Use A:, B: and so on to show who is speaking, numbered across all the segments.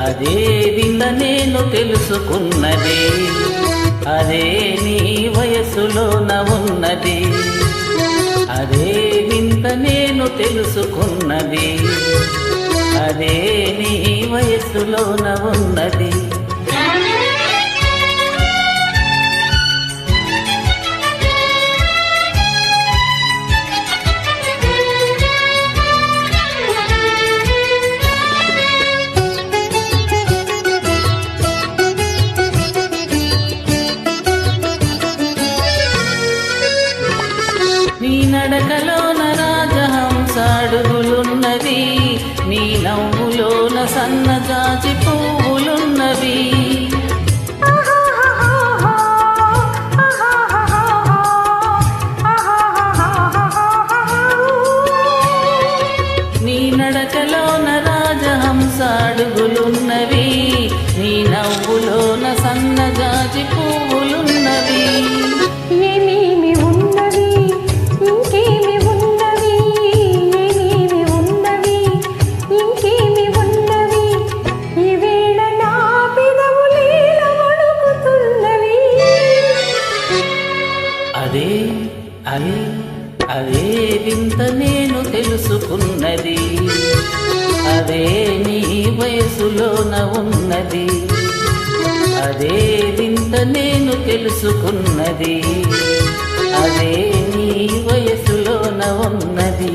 A: అదే వింత నేను తెలుసుకున్నది, అదే నీ వయసులోన ఉన్నది. అదే వింత నేను తెలుసుకున్నది, అదే నీ వయసులోన ఉన్నది. నీ నడకలోన రాజహంస అడుగులున్నవి, నీ నవ్వులోన సన్నజాజి పువ్వులున్నవి. నీ నడకలోన రాజహంస అడుగులున్నవి, నీ నవ్వులోన సన్నజాజి పువ్వులున్నవి. అదే అదే అదే వింత నేను తెలుసుకున్నది, అదే నీ వయసులోన ఉన్నది. అదే వింత నేను తెలుసుకున్నది, అదే నీ వయసులోన ఉన్నది.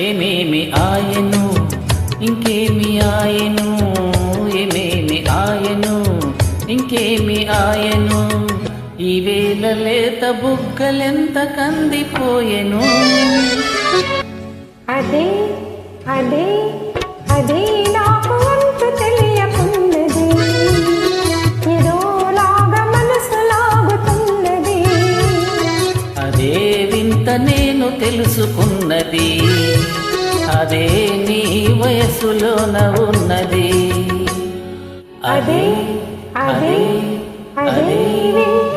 A: ఏమేమి ఆయను ఇంకేమి ఆయను, ఏమేమి ఆయను ఇంకేమి ఆయను, ఈ వేళ లేత బుగ్గలెంత కందిపోయెను.
B: అదే అదే అదే నాకు అంత తెలియకున్నది, ఏదోలాగా మనసు లాగుతున్నది.
A: అదే వింత నేను తెలుసుకున్నది, అదే నీ వయసులోన ఉన్నది.
B: అదే అదే అదే వింత